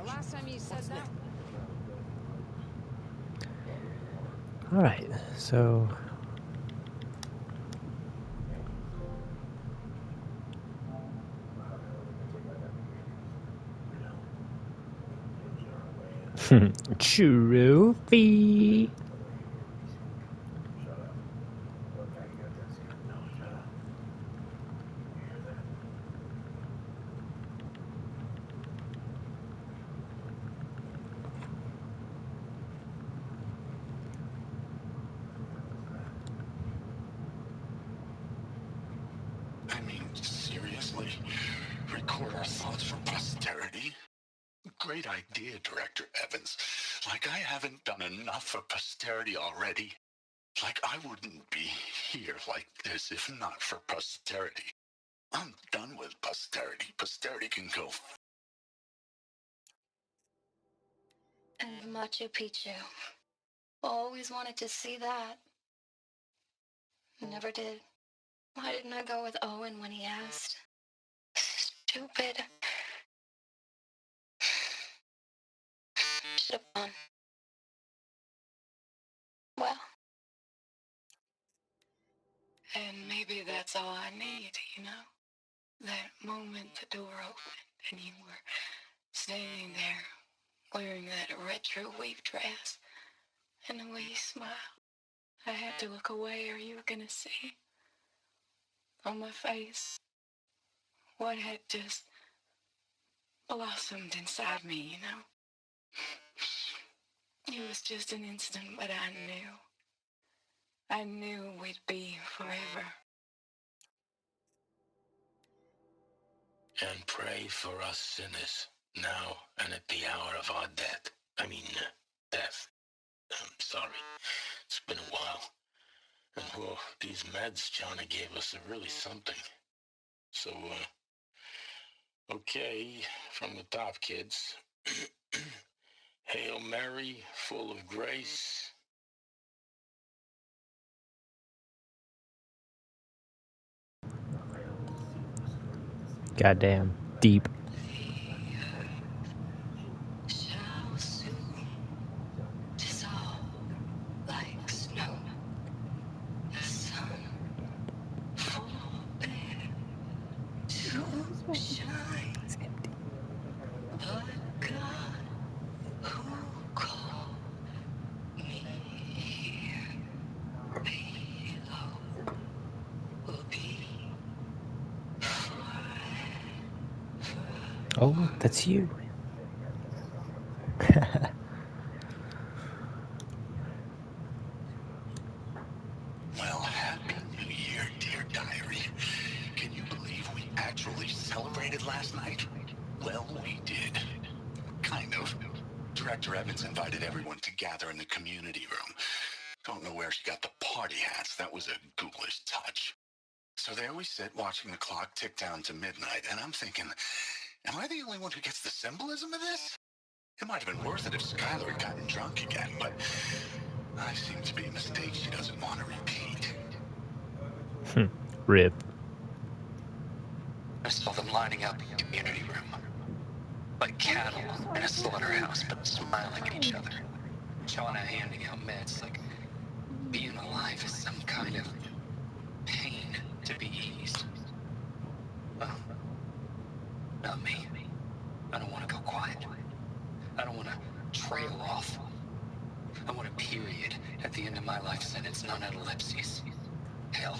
Last time you said that. All right, so Trophy. I mean, seriously? Record our thoughts for posterity? Great idea, Director Evans. Like I haven't done enough for posterity already. Like I wouldn't be here like this if not for posterity. I'm done with posterity. Posterity can go. And Machu Picchu. Always wanted to see that. Never did. Why didn't I go with Owen when he asked? Stupid. Should have gone. Well. And maybe that's all I need, you know? That moment the door opened and you were standing there wearing that retro wave dress and the way you smiled. I had to look away or you were gonna see on my face what had just blossomed inside me, you know? It was just an instant, but I knew. I knew we'd be forever. And pray for us sinners, now and at the hour of our death. Death. I'm sorry. It's been a while. And well, these meds Johnny gave us are really something. So, okay, from the top, kids. Hail Mary, full of grace. Goddamn deep. Shall soon dissolve like snow. The sun forbid to shine. But God who called me here below will be forever. Oh, that's you. Well, Happy New Year, dear diary. Can you believe we actually celebrated last night? Well, we did. Kind of. Director Evans invited everyone to gather in the community room. Don't know where she got the party hats. That was a ghoulish touch. So there we sit, watching the clock tick down to midnight, and I'm thinking, am I the only one who gets the symbolism of this? It might have been worth it if Skylar had gotten drunk again, but I seem to be a mistake she doesn't want to repeat. Rip. I saw them lining up in the community room, like cattle in a slaughterhouse, but smiling at each other. Shauna handing out meds, like being alive is some kind of pain to be eased. Well, not me. I don't want to go quiet. I don't want to trail off. I want a period at the end of my life sentence, not an ellipses. Hell,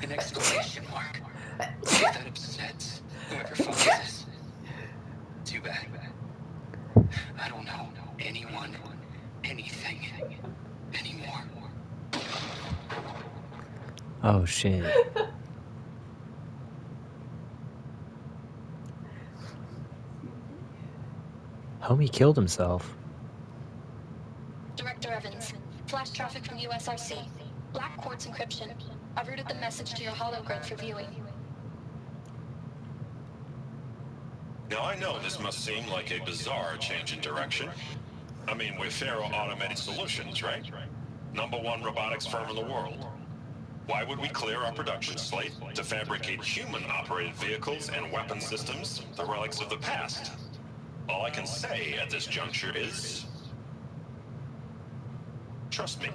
an exclamation mark. If that upsets whoever finds this, too bad. I don't know anyone, anything, anymore. Oh shit. Homie killed himself. Director Evans, flash traffic from USRC. Black quartz encryption. I've routed the message to your hologram for viewing. Now I know this must seem like a bizarre change in direction. I mean, we're Faro Automated Solutions, right? #1 robotics firm in the world. Why would we clear our production slate to fabricate human-operated vehicles and weapon systems, the relics of the past? All I can say at this juncture is, trust me,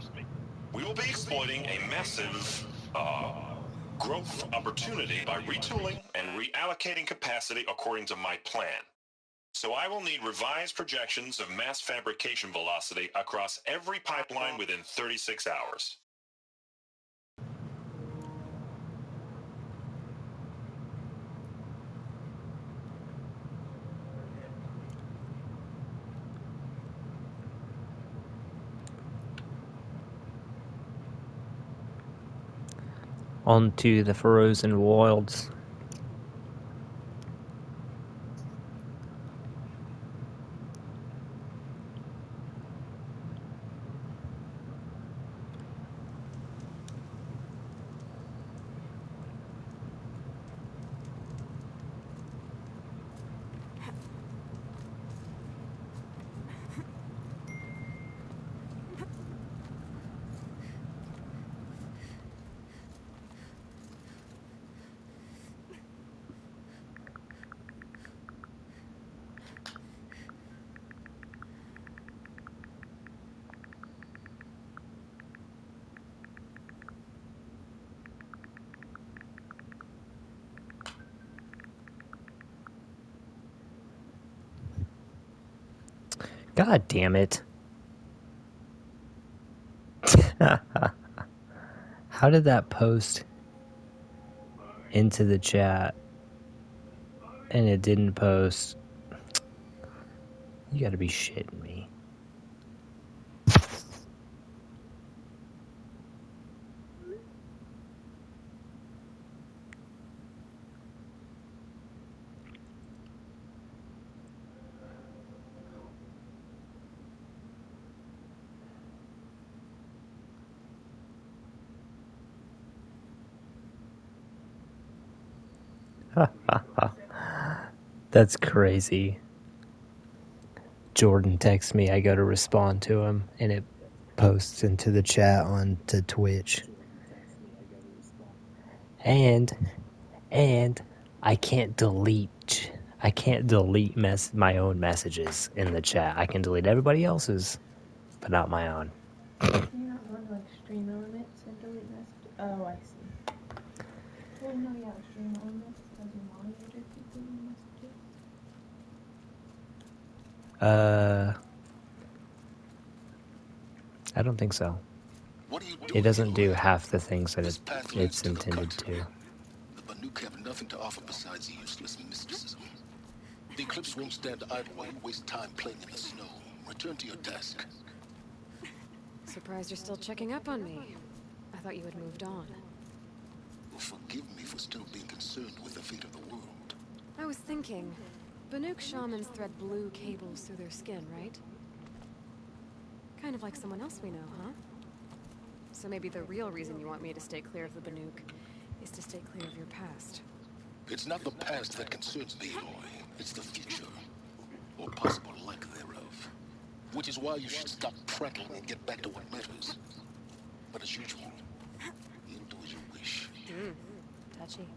we will be exploiting a massive, growth opportunity by retooling and reallocating capacity according to my plan. So I will need revised projections of mass fabrication velocity across every pipeline within 36 hours. Onto the frozen wilds. God damn it. How did that post into the chat and it didn't post? You gotta be shitting me. That's crazy. Jordan texts me, I go to respond to him, and it posts into the chat onto Twitch. And I can't delete my own messages in the chat. I can delete everybody else's, but not my own. You're not going to like stream elements and delete messages? Oh, I see. Well, no, yeah, stream elements has your monitor people messages. I don't think so. What are you doing? It doesn't do Aloy? half the things that This path leads it's to the intended to. continent. The Banuk have nothing to offer besides useless mysticism. The Eclipse won't stand idle while you waste time playing in the snow. Return to your desk. Surprised you're still checking up on me. I thought you had moved on. Well, forgive me for still being concerned with the fate of the world. I was thinking, Banuk shamans thread blue cables through their skin, right? Kind of like someone else we know, huh? So maybe the real reason you want me to stay clear of the Banuk is to stay clear of your past. It's not the past that concerns me, Aloy. It's the future. Or possible lack thereof. Which is why you should stop prattling and get back to what matters. But as usual, you'll do as you wish. Touchy.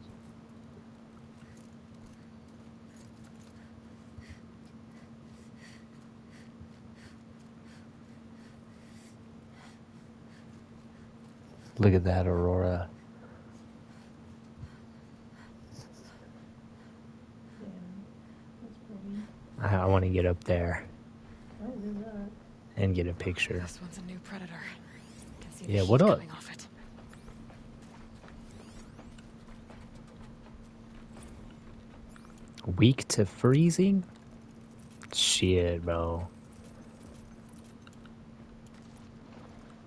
Look at that, Aurora. Yeah, that's pretty. I want to get up there I do that. and get a picture. This one's a new predator. Can see the Yeah, heat what up? coming off it. Weak to freezing? Shit, bro.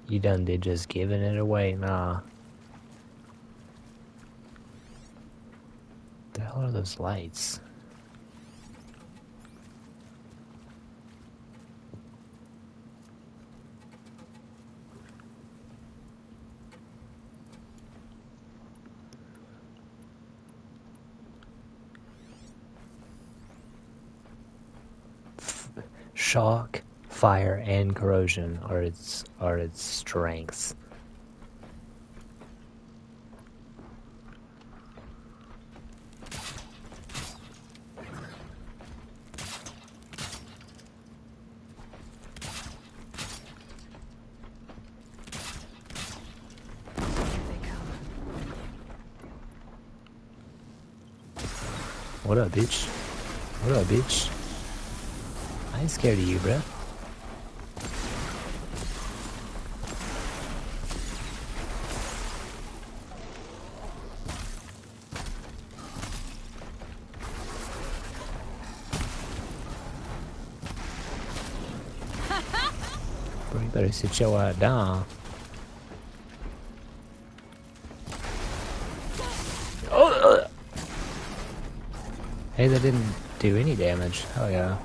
You done did just giving it away, nah. The hell are those lights? Shock, fire, and corrosion are its strengths. What up, bitch? What up, bitch? I ain't scared of you, bruh. Bro, you better sit your ass down. Oh! Hey, that didn't do any damage. Hell yeah.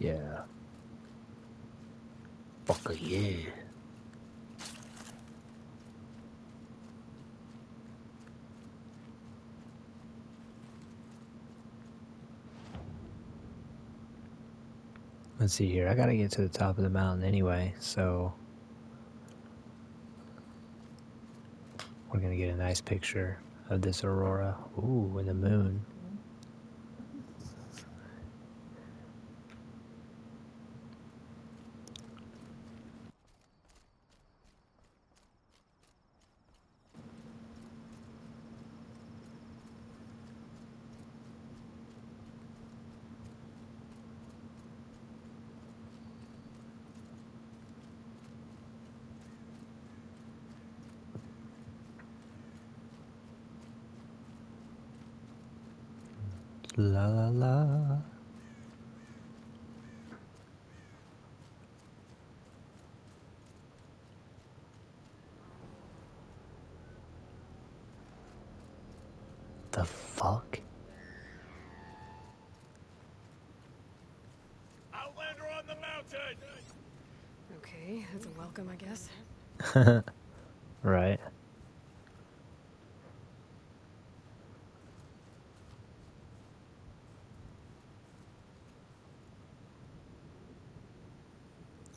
Yeah. Fucker, yeah. Let's see here. I gotta get to the top of the mountain anyway, so we're gonna get a nice picture of this aurora. Ooh, and the moon. La la la. The fuck? Outlander on the mountain! Okay, that's a welcome, I guess. Right.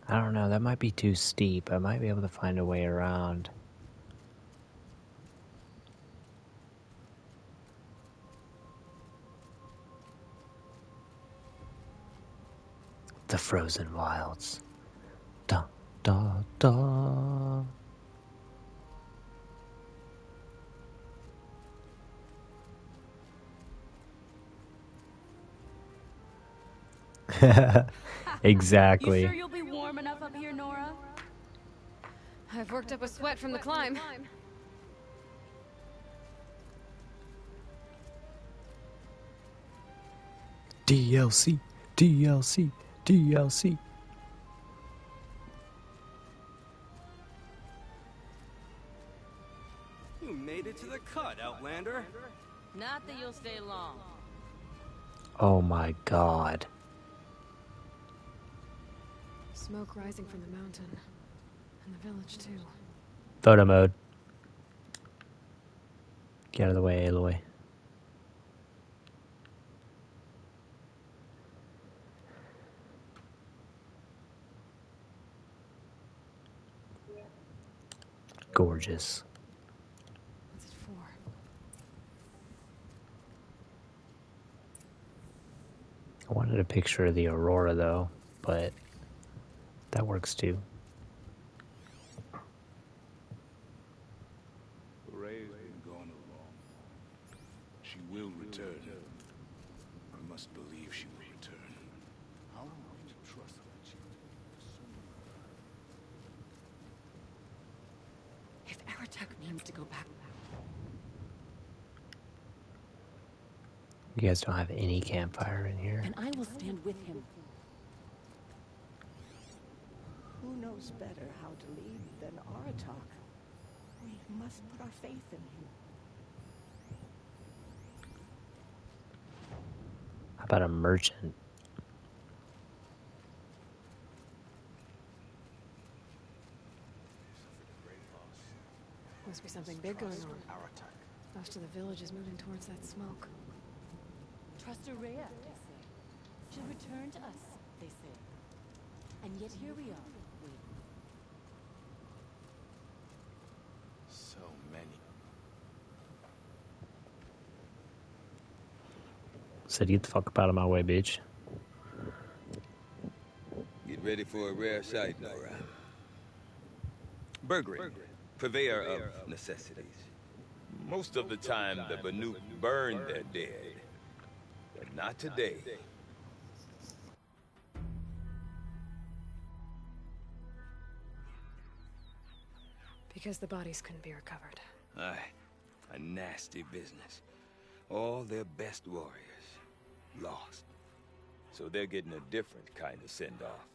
I don't know, that might be too steep. I might be able to find a way around. The frozen wilds. Da da da. Exactly. You sure you'll be warm enough up here, Nora? I've worked up a sweat from the climb. DLC, DLC, DLC. You made it to the cut, Outlander. Not that you'll stay long. Oh my god. Smoke rising from the mountain. And the village, too. Photo mode. Get out of the way, Aloy. Gorgeous. What's it for? I wanted a picture of the aurora though, but that works too. Ray's been gone along. She will return. I must believe she will return. How am I to trust that she If Aratak means to go back, You guys don't have any campfire in here? then I will stand with him. Who knows better how to lead than Aratak? We must put our faith in him. How about a merchant? Must be something big going on. Most of the village is moving towards that smoke. trust Araya, they say. She'll return to us, they say. And yet here we are, waiting. So many. Said, get the fuck up out of my way, bitch. Get ready for a rare sight, Nora. Bergrin, purveyor of necessities. Most of the time, the Banuk burn their dead. But not today. Because the bodies couldn't be recovered. Aye, a nasty business. All their best warriors lost. So they're getting a different kind of send-off.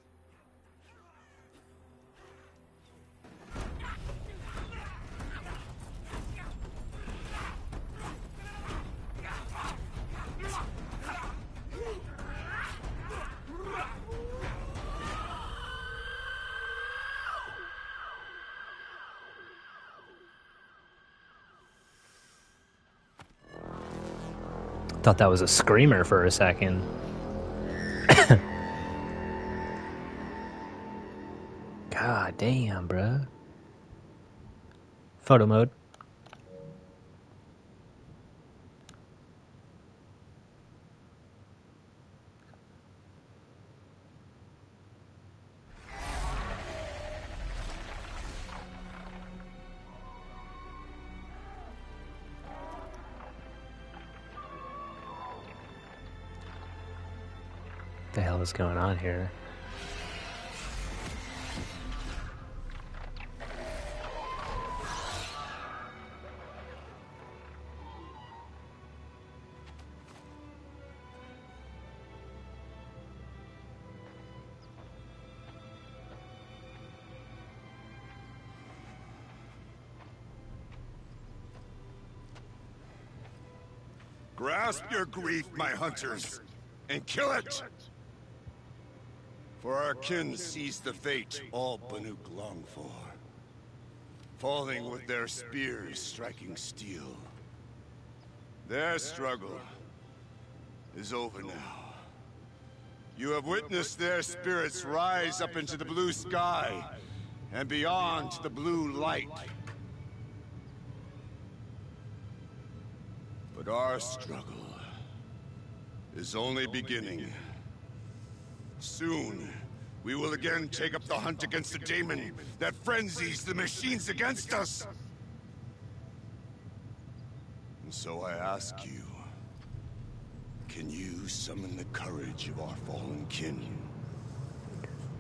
Thought that was a screamer for a second. God damn, bruh. Photo mode. What the hell is going on here? Grasp your grief, my hunters, and kill it! For our kin sees the fate all Banuk long for. Falling with their spears striking steel. Their struggle is over now. You have witnessed their spirits rise up into the blue sky and beyond to the blue light. But our struggle is only beginning. Soon, we will again take up the hunt against the daemon that frenzies the machines against us. And so I ask you, can you summon the courage of our fallen kin?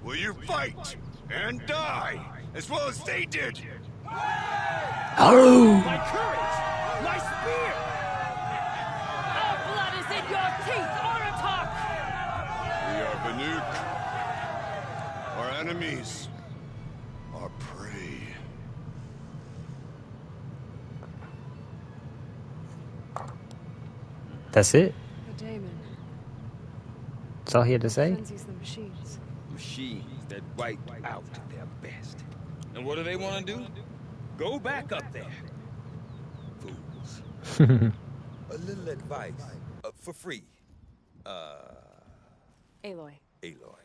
Will you fight and die as well as they did? Oh! My courage! My spear! Our blood is in your teeth, Aratak! We are Banuk. Our enemies are prey. That's it? The daemon. That's all he had to say? Frenzies the machines. Machines that wipe out their best. And what do they want to do? Go back up there. Fools. A little advice. For free. Aloy. Aloy.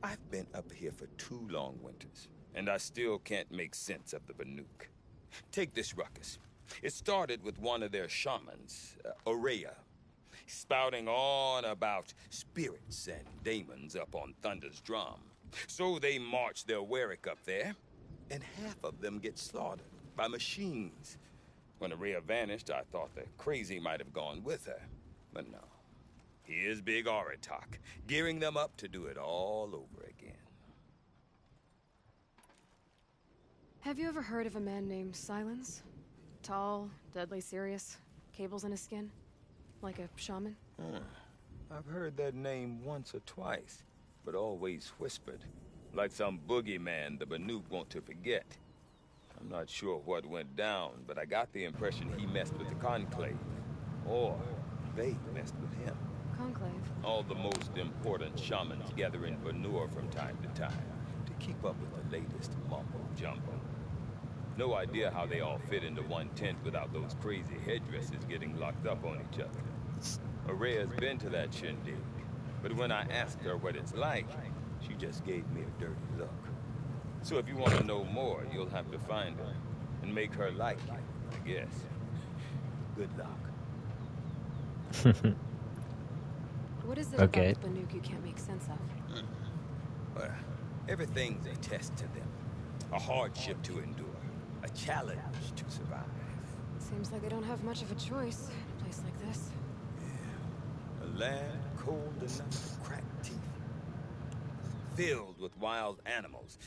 I've been up here for 2 long winters, and I still can't make sense of the Banuk. Take this ruckus. It started with one of their shamans, Araya, spouting on about spirits and daemons up on Thunder's drum. So they march their Warwick up there, and half of them get slaughtered by machines. When Araya vanished, I thought the crazy might have gone with her, but no. Here's Big Aratak, gearing them up to do it all over again. Have you ever heard of a man named Silence? Tall, deadly serious, cables in his skin? Like a shaman? I've heard that name once or twice, but always whispered. Like some boogeyman the Banuk want to forget. I'm not sure what went down, but I got the impression he messed with the Conclave. Or they messed with him. Conclave? All the most important shamans gather in Banur from time to time to keep up with the latest mumbo-jumbo. No idea how they all fit into one tent without those crazy headdresses getting locked up on each other. Araya's been to that shindig, but when I asked her what it's like, she just gave me a dirty look. So if you want to know more, you'll have to find her and make her like you, I guess. Good luck. What is it Okay. about the Banuk you can't make sense of? Well, everything's a test to them. A hardship to endure. A challenge to survive. Seems like they don't have much of a choice in a place like this. Yeah. A land cold enough to crack teeth. Filled with wild animals.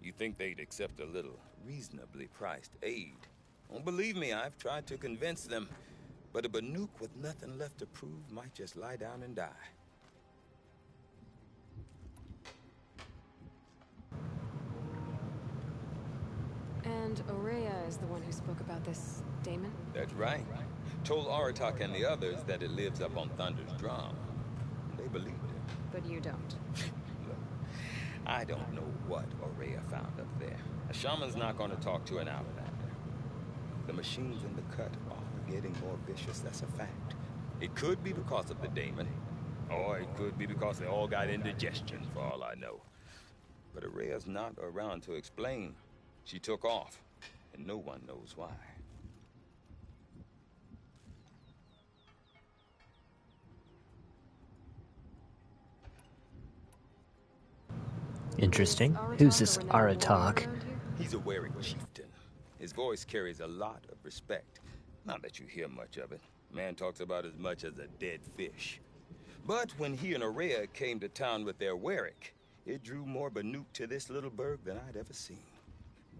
You think they'd accept a little reasonably priced aid. Well, believe me, I've tried to convince them. But a Banuk with nothing left to prove might just lie down and die. And Aurea is the one who spoke about this daemon? That's right. Told Aratak and the others that it lives up on Thunder's drum. They believed it. But you don't. Look, I don't know what Aurea found up there. A shaman's not going to talk to an outlander. The machines in the cut are getting more vicious, that's a fact. It could be because of the daemon, or it could be because they all got indigestion, for all I know. But Aurea's not around to explain. She took off, and no one knows why. Interesting. Who's this Aratak? He's a Werik chieftain. His voice carries a lot of respect. Not that you hear much of it. Man talks about as much as a dead fish. But when he and Aurea came to town with their Werik, it drew more Banuk to this little burg than I'd ever seen.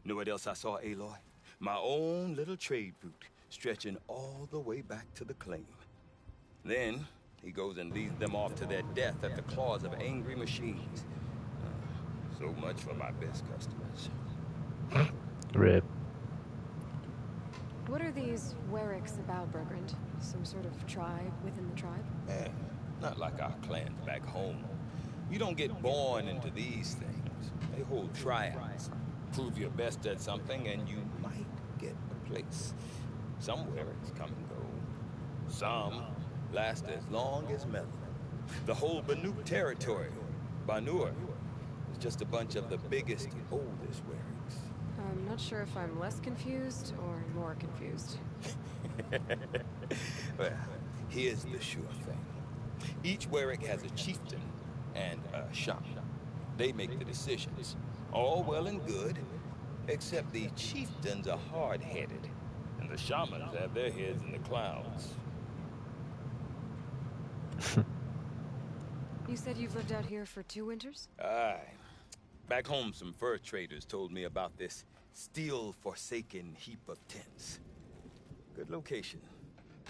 Know what else I saw, Aloy? My own little trade route, stretching all the way back to the claim. Then, he goes and leads them off to their death at the claws of angry machines. So much for my best customers. Rip. What are these Weriks about, Bergrand? Some sort of tribe within the tribe? Not like our clans back home. You don't get born into these things. They hold trials. Prove your best at something and you might get a place. Some Weriks come and go. Some last as long as Melon. The whole Banuk territory, Banur, is just a bunch of the biggest, oldest Weriks. I'm not sure if I'm less confused or more confused. Well, here's the sure thing. Each Werik has a chieftain and a shaman. They make the decisions. All well and good, except the chieftains are hard-headed, and the shamans have their heads in the clouds. You said you've lived out here for 2 winters? Aye. Back home, some fur traders told me about this still-forsaken heap of tents. Good location.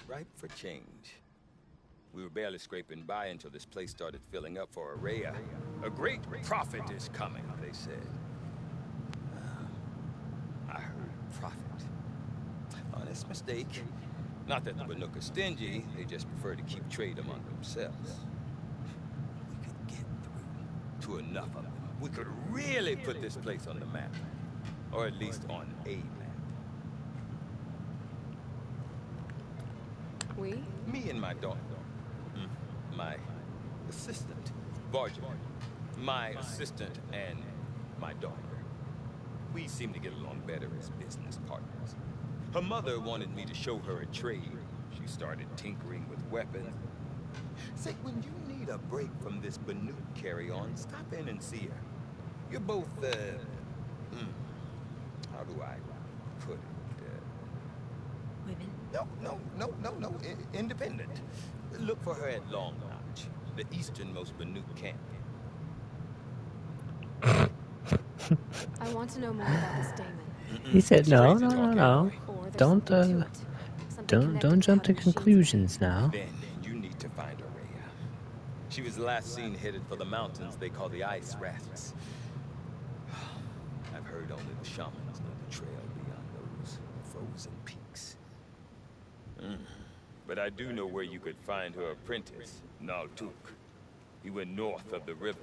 Ripe for change. We were barely scraping by until this place started filling up for Aurea. A great prophet is coming, they said. I heard prophet. Honest mistake. Not that the Banuk are stingy, they just prefer to keep trade among themselves. We could get through to enough of them. We could really put this place on the map. Or at least on a map. We? Me and my daughter. My assistant, Varja. My assistant and my daughter. We seem to get along better as business partners. Her mother wanted me to show her a trade. She started tinkering with weapons. Say, when you need a break from this Banuk carry-on, stop in and see her. You're both, how do I put it? Women? No. Independent. Look for her at Long Notch, the easternmost Banuk camp. I want to know more about this daemon. He said no. Or there's something to it. Something Don't connected to how jump to the machines conclusions now. Then you need to find Aurea. She was last seen headed for the mountains they call the Ice Rafts. I've heard only the shamans know the trail beyond those frozen peaks. But I do know where you could find her apprentice, Naltuk. He went north of the river,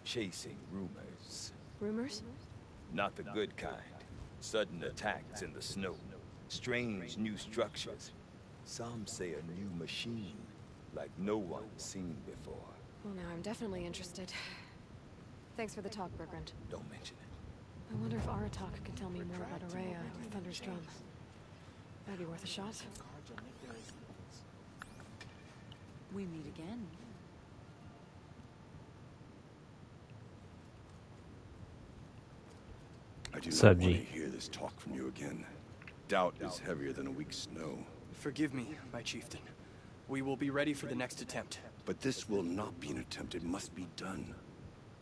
chasing rumors. Rumors? Not the good kind. Sudden attacks in the snow. Strange new structures. Some say a new machine, like no one's seen before. Well, now I'm definitely interested. Thanks for the talk, Bergrand. Don't mention it. I wonder if Aratak could tell me more about Araya or Thunder's drum. That'd be worth a shot. We meet again. I do not Sub want G. to hear this talk from you again. Doubt is heavier than a week's snow. Forgive me, my chieftain. We will be ready for the next attempt. But this will not be an attempt. It must be done.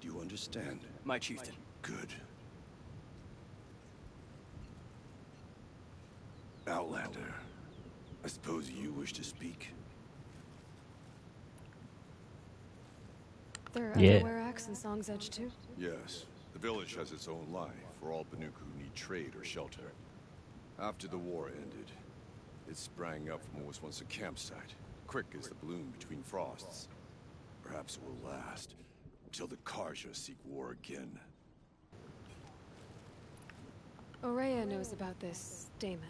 Do you understand? My chieftain. Good. Outlander, I suppose you wish to speak? There are Yeah. other Weraks in Song's Edge too? Yes. The village has its own life for all Banuk who need trade or shelter. After the war ended, it sprang up from what was once a campsite, quick as the bloom between frosts. Perhaps it will last until the Karja seek war again. Araya knows about this Damon.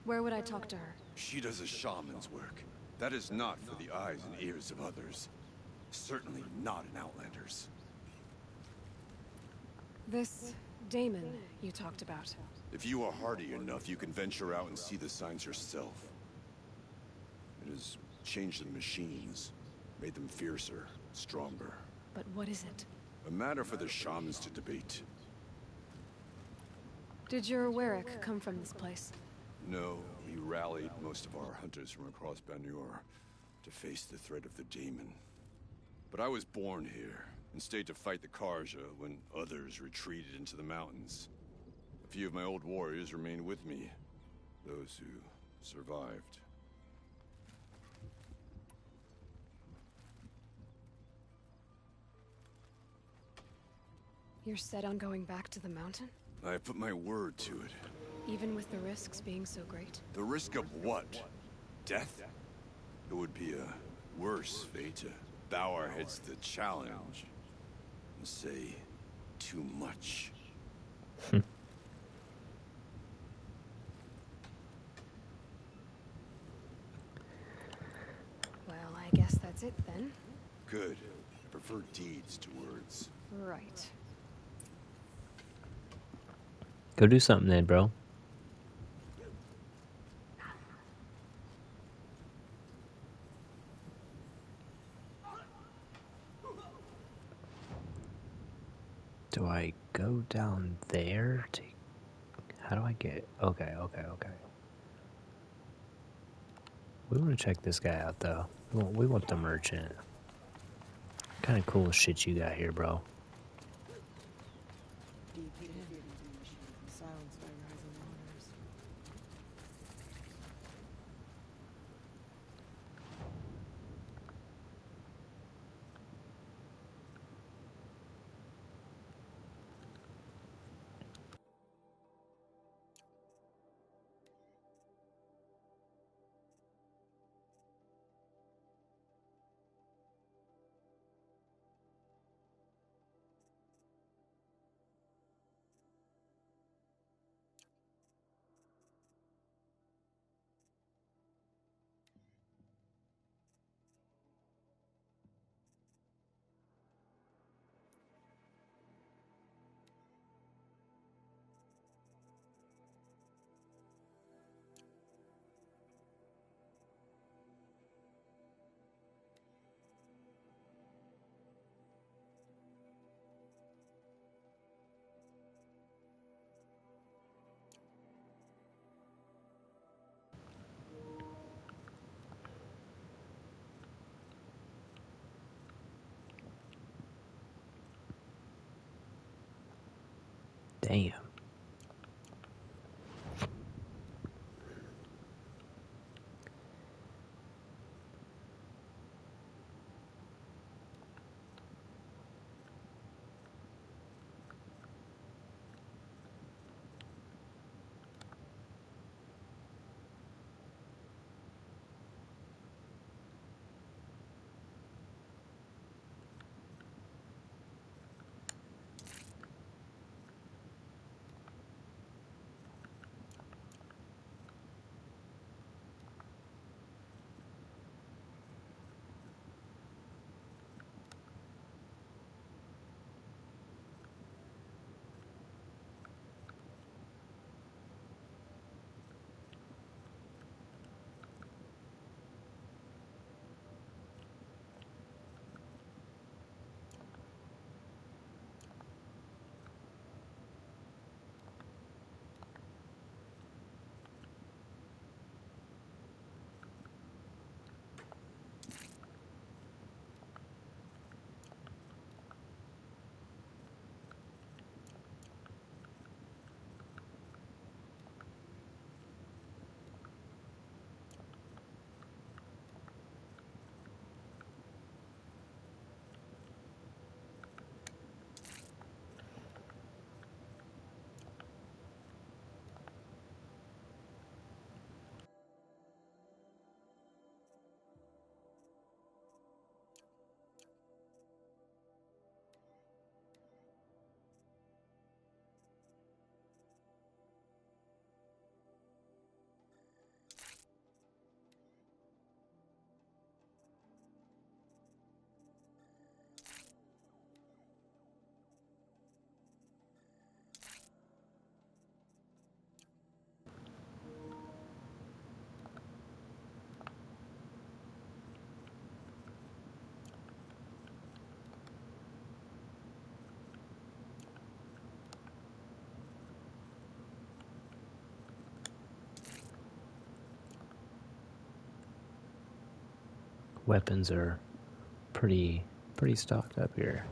Where would I talk to her? She does a shaman's work. That is not for the eyes and ears of others. Certainly not an Outlander's. This Damon you talked about. If you are hardy enough, you can venture out and see the signs yourself. It has changed the machines, made them fiercer, stronger. But what is it? A matter for the shamans to debate. Did your Werak come from this place? No, we rallied most of our hunters from across Banur to face the threat of the Daemon. But I was born here and stayed to fight the Karja when others retreated into the mountains. A few of my old warriors remained with me, those who survived. You're set on going back to the mountain? I have put my word to it. Even with the risks being so great? The risk of what? Death? It would be a worse fate to bow our heads to the challenge and say too much. Well, I guess that's it then. Good. I prefer deeds to words. Right. Go do something then, bro. Do I go down there to... How do I get... Okay. We want to check this guy out, though. We want the merchant. Kind of cool shit you got here, bro. Deep within, silenced by rising waters. Damn. weapons are pretty stocked up here.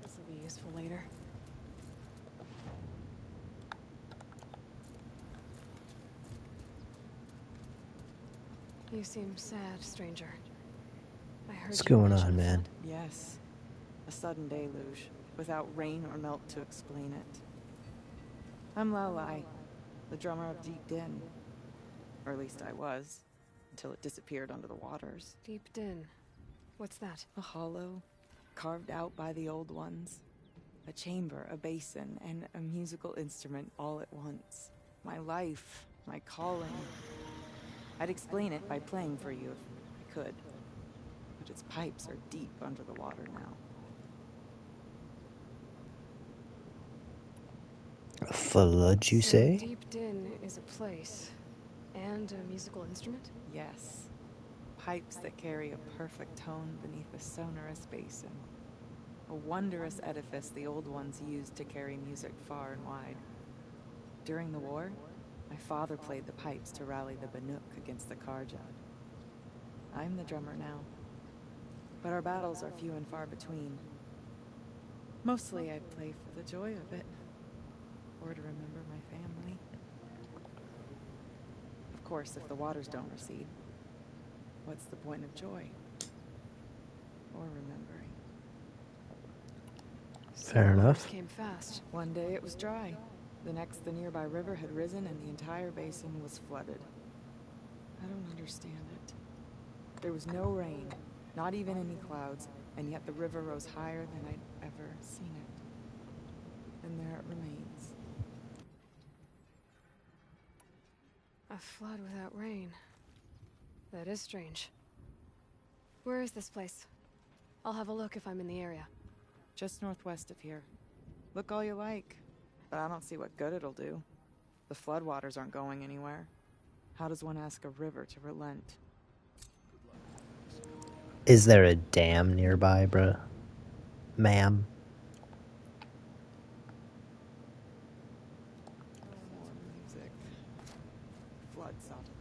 This will be useful later. You seem sad, stranger. I heard What's you going mention on, a man? flood. Yes. A sudden deluge, without rain or melt to explain it. I'm Aloy, the drummer of Deep Din. Or at least I was, until it disappeared under the waters. Deep Din. What's that? A hollow, carved out by the old ones. A chamber, a basin, and a musical instrument all at once. My life, my calling. I'd explain it by playing for you if I could. But its pipes are deep under the water now. Flood, you So say? Deep Din is a place and a musical instrument? Yes. Pipes that carry a perfect tone beneath a sonorous basin. A wondrous edifice the old ones used to carry music far and wide. During the war, my father played the pipes to rally the Banuk against the Karja. I'm the drummer now. But our battles are few and far between. Mostly I play for the joy of it. Or to remember my family. Of course, if the waters don't recede, what's the point of joy? Or remembering? Fair So enough. waters came fast. One day it was dry. The next, the nearby river had risen and the entire basin was flooded. I don't understand it. There was no rain, not even any clouds, and yet the river rose higher than I'd ever seen it. And there it remains. A flood without rain. That is strange. Where is this place? I'll have a look if I'm in the area. Just northwest of here. Look all you like, but I don't see what good it'll do. The floodwaters aren't going anywhere. How does one ask a river to relent? Is there a dam nearby, bruh? Ma'am? No more music. Flood saw to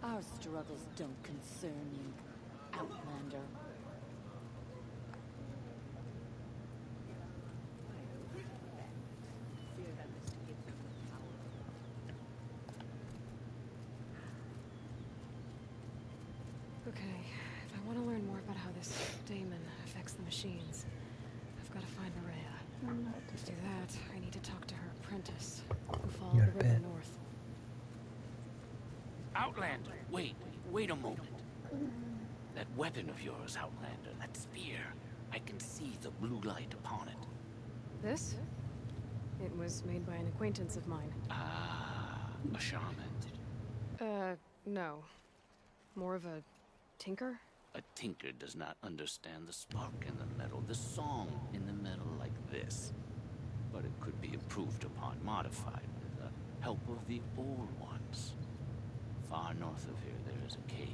that. Our struggles don't concern you, Outlander. Okay, if I want to learn more about how this daemon affects the machines, I've got to find Maria. To do that, I need to talk to her apprentice, who followed You're the a river bit. north. Outlander, wait a moment. That weapon of yours, Outlander, that spear, I can see the blue light upon it. This? It was made by an acquaintance of mine. Ah, a shaman. No. More of a tinker? A tinker does not understand the spark in the metal, the song in the metal like this. But it could be improved upon, modified with the help of the old ones. Far north of here there is a cave,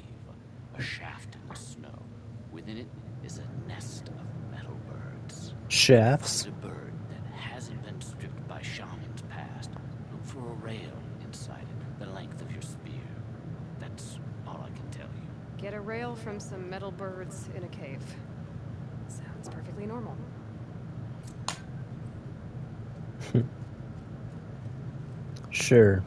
a shaft in the snow. Within it is a nest of metal birds. Shafts? Find a bird that hasn't been stripped by shamans past. Look for a rail inside it, the length of your spear. That's all I can tell you. Get a rail from some metal birds in a cave. Sounds perfectly normal. Sure.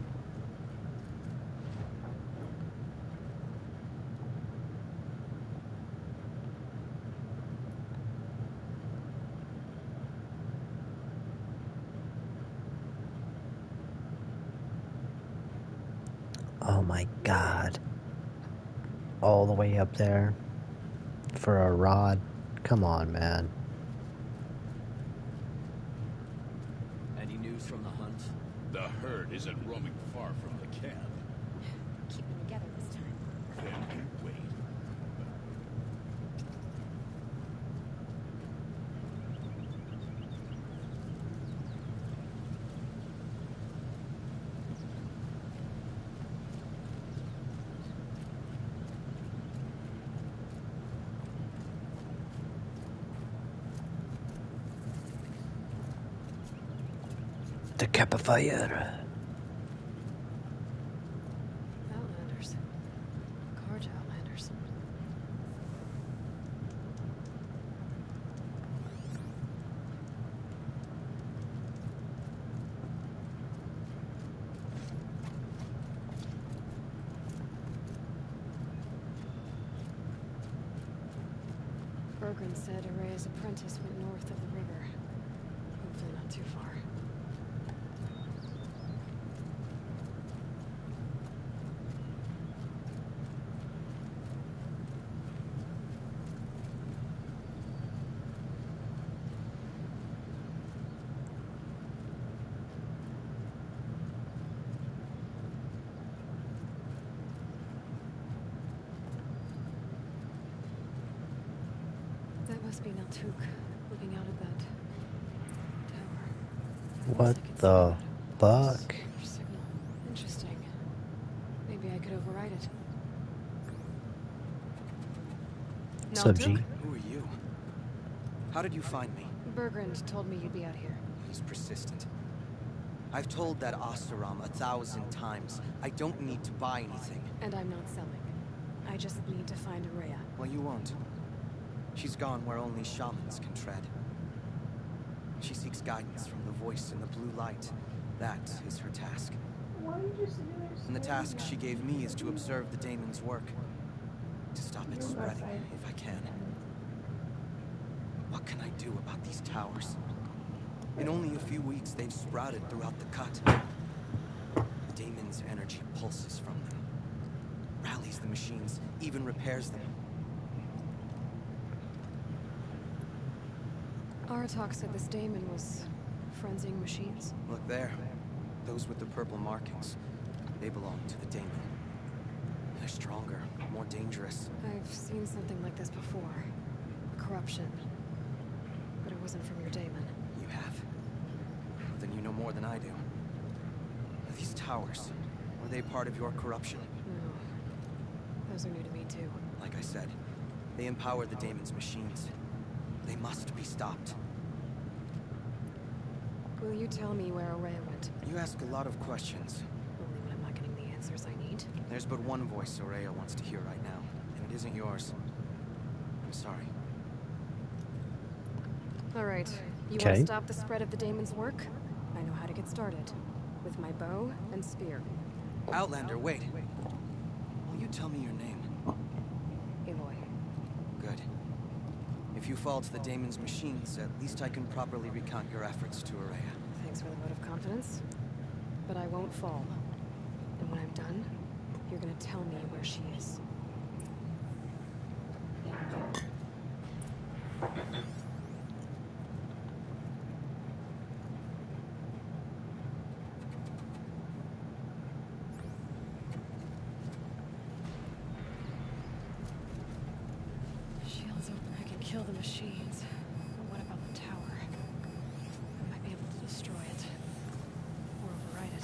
Oh my god. all the way up there for a rod. Come on, man. Any news from the hunt? The herd isn't roaming far from the camp. Keeping together this time. Then you wait. The campfire. Outlanders. Carja Outlanders. Bergren said Araya's apprentice went north of the river. Hopefully not too far. That must be Naltuk, looking out at that tower. What the fuck? Signal. Interesting. Maybe I could override it. Sub G. Who are you? How did you find me? Bergrand told me you'd be out here. He's persistent. I've told that Oseram 1,000 times. I don't need to buy anything. And I'm not selling. I just need to find Araya. Well, you won't. She's gone where only shamans can tread. She seeks guidance from the voice in the blue light. That is her task. Why are you just sitting there And the staring task at she me? gave me is to observe the daemon's work. To stop it You're spreading, outside. if I can. What can I do about these towers? In only a few weeks, they've sprouted throughout the cut. The daemon's energy pulses from them. Rallies the machines, even repairs them. Aratok said this daemon was frenzying machines. Look there. Those with the purple markings. They belong to the daemon. They're stronger, more dangerous. I've seen something like this before. Corruption. But it wasn't from your daemon. You have? Then you know more than I do. These towers, were they part of your corruption? No. Those are new to me too. Like I said, they empower the daemon's machines. They must be stopped. Will you tell me where Araya went? You ask a lot of questions. Only when I'm not getting the answers I need. There's but one voice Araya wants to hear right now, and it isn't yours. I'm sorry. All right. You want Okay. to stop the spread of the daemon's work? I know how to get started. With my bow and spear. Outlander, wait. Will you tell me your name? Aloy. Good. If you fall to the daemon's machines, at least I can properly recount your efforts to Araya. Thanks for the vote of confidence. But I won't fall. And when I'm done, you're gonna tell me where she is. Shields open, I can kill the machines. But what about the tower? I might be able to destroy it. Or override it.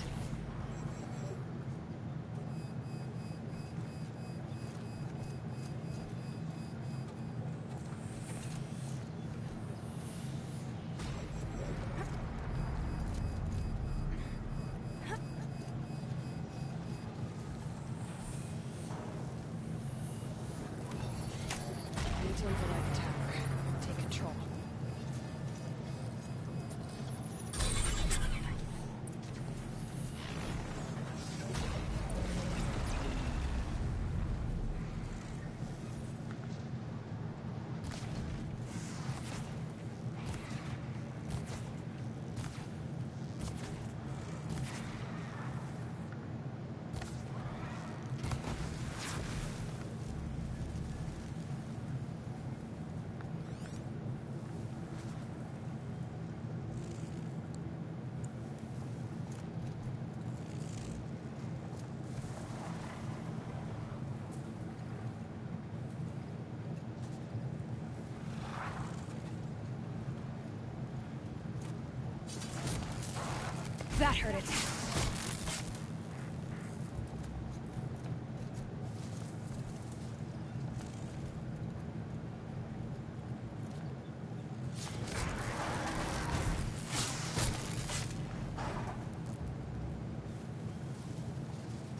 I need to override the tower. Take That hurt it.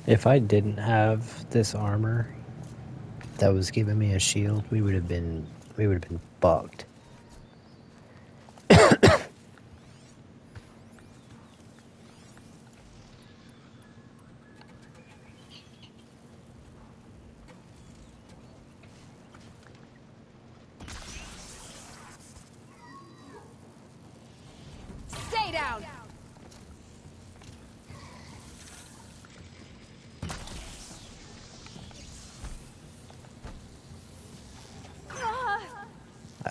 If I didn't have this armor that was giving me a shield, we would have been fucked. Stay down!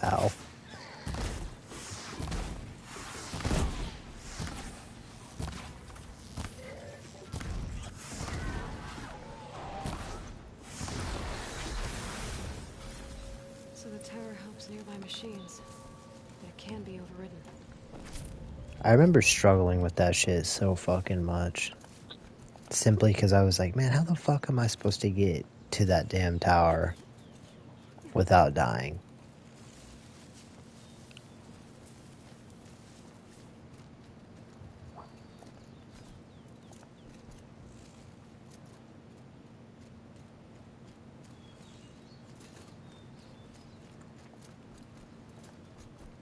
Ow. So the tower helps nearby machines, but it can be overridden. I remember struggling with that shit so fucking much. Simply because I was like, man, how the fuck am I supposed to get to that damn tower without dying?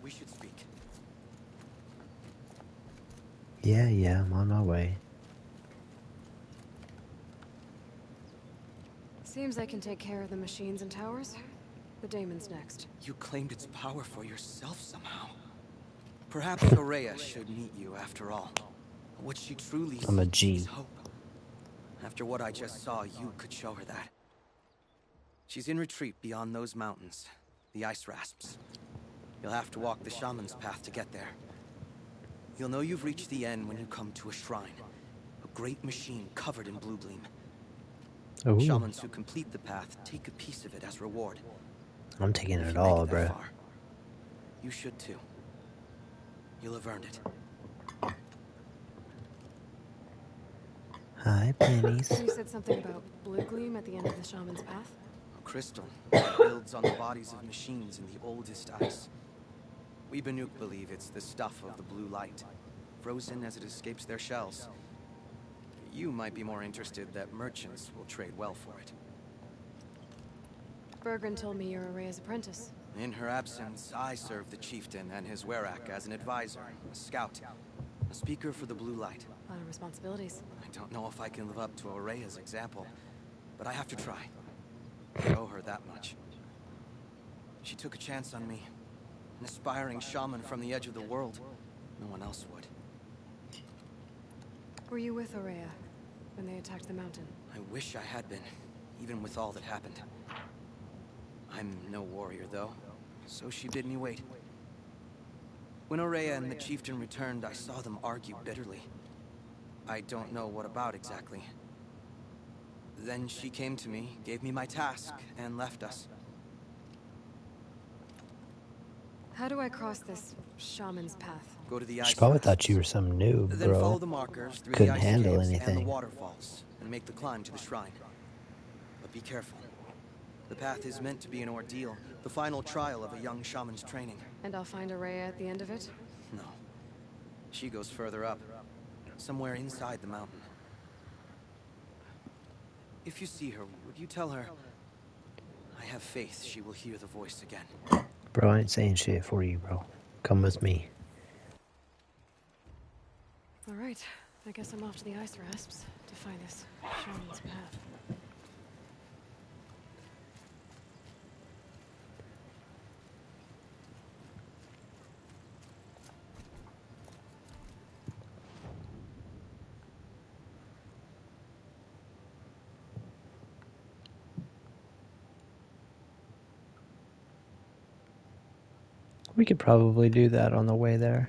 We should speak. Yeah, I'm on my way. Seems I can take care of the machines and towers. The daemon's next. You claimed its power for yourself somehow. Perhaps Aurea should meet you after all. What she truly I'm a seeks G. is hope. After what I just saw, you could show her that. She's in retreat beyond those mountains, the ice rasps. You'll have to walk the shaman's path to get there. You'll know you've reached the end when you come to a shrine. A great machine covered in blue gleam. Ooh. Shamans who complete the path take a piece of it as reward. I'm taking If it you make all, that bro. far, you should too. You'll have earned it. Hi, pennies. You said something about blue gleam at the end of the shaman's path? A crystal that builds on the bodies of machines in the oldest ice. We Banuk believe it's the stuff of the blue light, frozen as it escapes their shells. You might be more interested that merchants will trade well for it. Bergren told me you're Aurea's apprentice. In her absence, I serve the chieftain and his werak as an advisor, a scout, a speaker for the blue light. A lot of responsibilities. I don't know if I can live up to Aurea's example, but I have to try. I owe her that much. She took a chance on me. An aspiring shaman from the edge of the world. No one else would. Were you with Aurea when they attacked the mountain? I wish I had been, even with all that happened. I'm no warrior, though, so she bid me wait. When Aurea and the chieftain returned, I saw them argue bitterly. I don't know what about exactly. Then she came to me, gave me my task, and left us. How do I cross this shaman's path? Go to the She ice probably rasps. thought you were some noob, Then follow bro. the markers through Couldn't the ice handle caves and the anything. waterfalls, and make the climb to the shrine. But be careful. The path is meant to be an ordeal, the final trial of a young shaman's training. And I'll find Aurea at the end of it? No. She goes further up, somewhere inside the mountain. If you see her, would you tell her, I have faith she will hear the voice again. Bro, I ain't saying shit for you, bro. Come with me. Alright, I guess I'm off to the ice rasps to find this shaman's path. We could probably do that on the way there.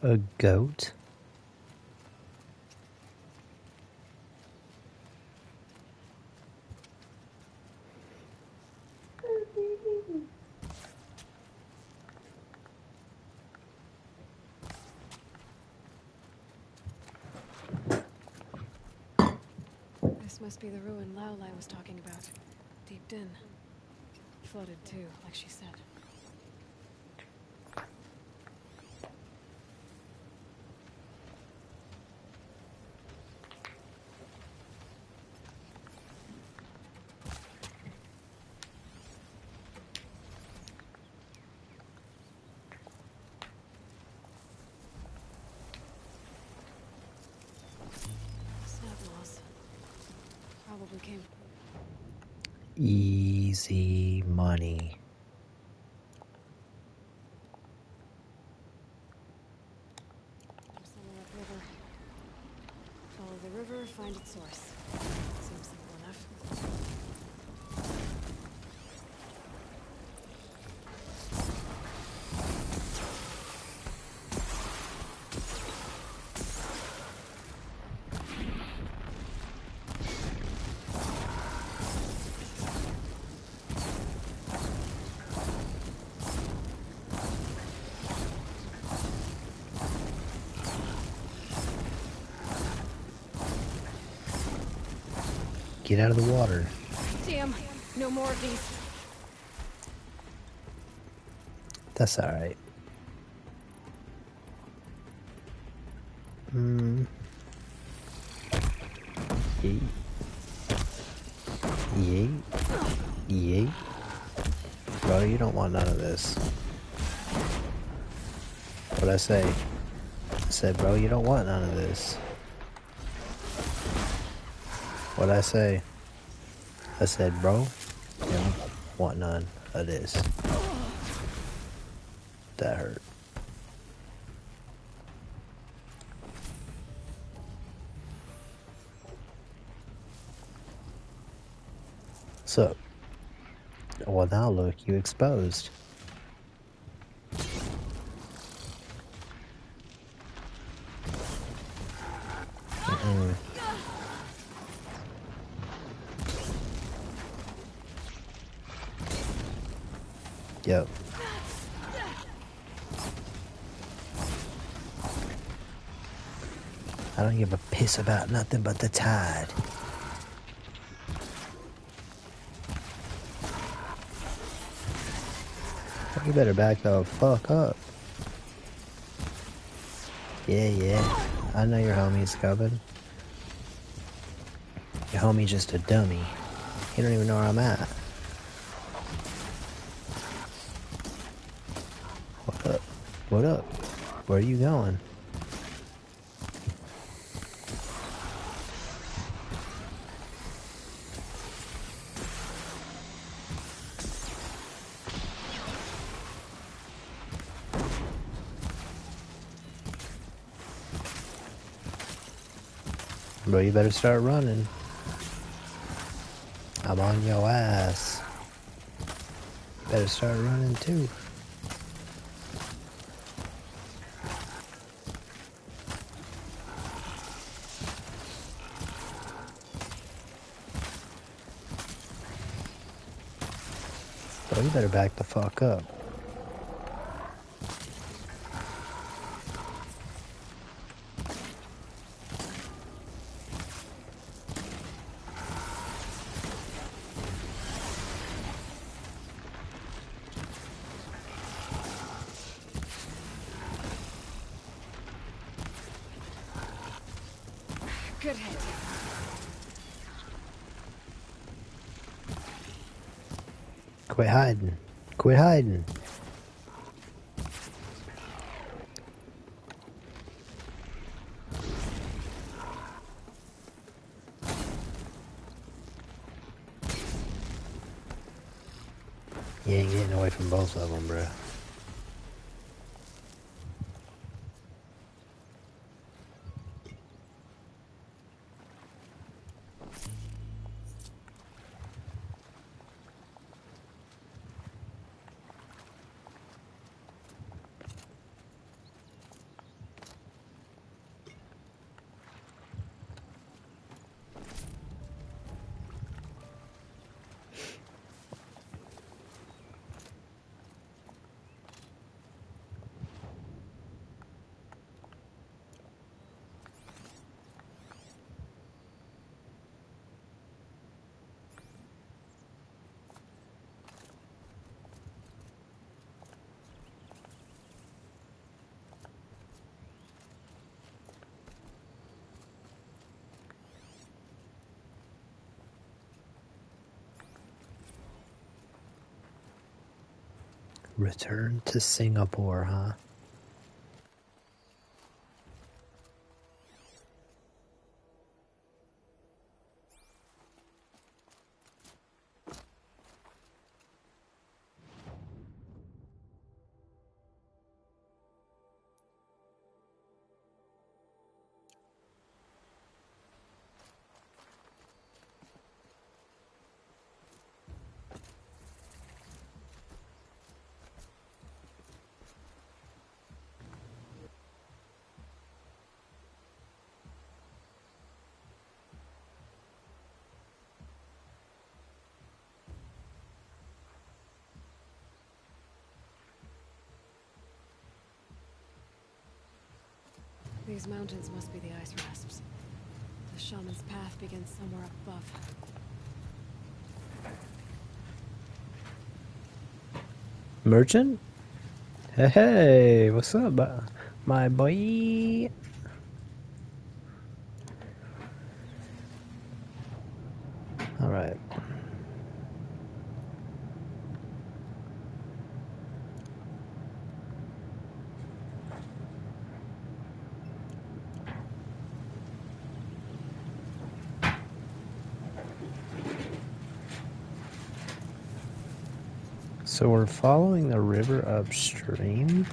A goat? This must be the ruin Aloy was talking about. Deep in. Flooded too, like she said. Probably came. Easy money. Somewhere upriver. Follow the river, find its source. Seems simple enough. Get out of the water. Damn, no more of these. That's alright. Yeet. Yeet. Yeet. Bro, you don't want none of this. What'd I say? I said, bro, you don't want none of this. What'd I say? I said, bro, you don't want none of this. That hurt. So, well now look, you exposed. Yep. I don't give a piss about nothing but the tide. You better back the fuck up. Yeah. I know your homie's coming. Your homie just a dummy. He don't even know where I'm at. What up? What up? Where are you going? Bro, you better start running. I'm on your ass. Better start running too. Bro, you better back the fuck up. Good hit. Quit hiding. Quit hiding. You ain't getting away from both of them, bro. Return to Singapore, huh? These mountains must be the ice rasps. The shaman's path begins somewhere up above. Merchant? Hey, what's up, my boy? Alright. So we're following the river upstream.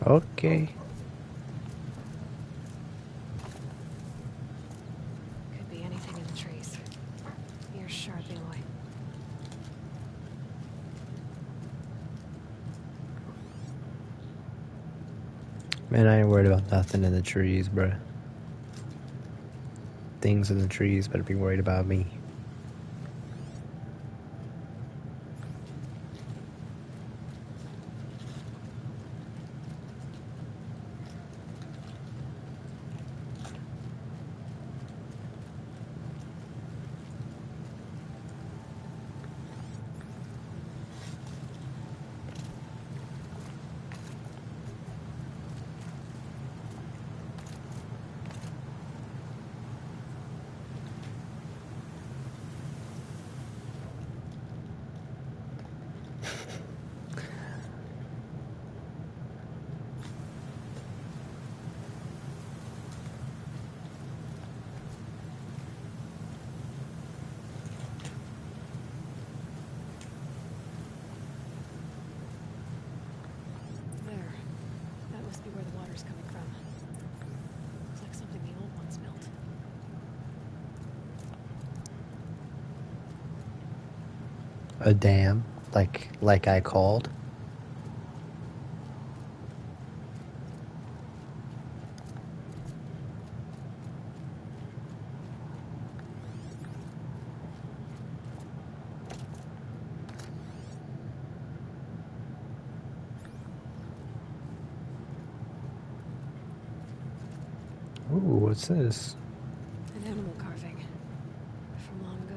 Okay. Could be anything in the trees. Ears sharp, Aloy. Man, I ain't worried about nothing in the trees, bruh. Things in the trees better be worried about me. There. That must be where the water's coming from. Looks like something the old ones built. A dam, like I called. Ooh, what's this? An animal carving. From long ago.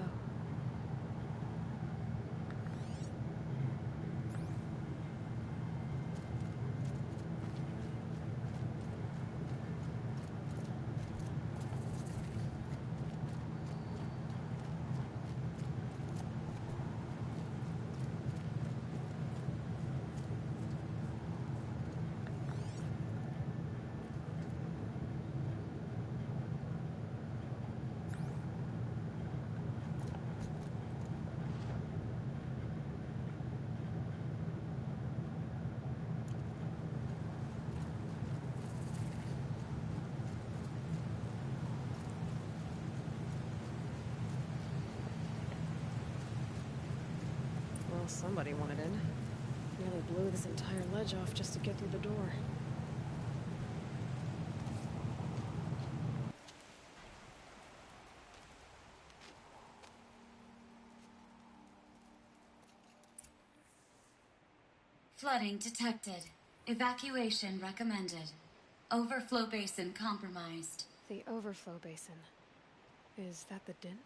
Well, somebody wanted in. Nearly blew this entire ledge off just to get through the door. Flooding detected. Evacuation recommended. Overflow basin compromised. The overflow basin. Is that the din?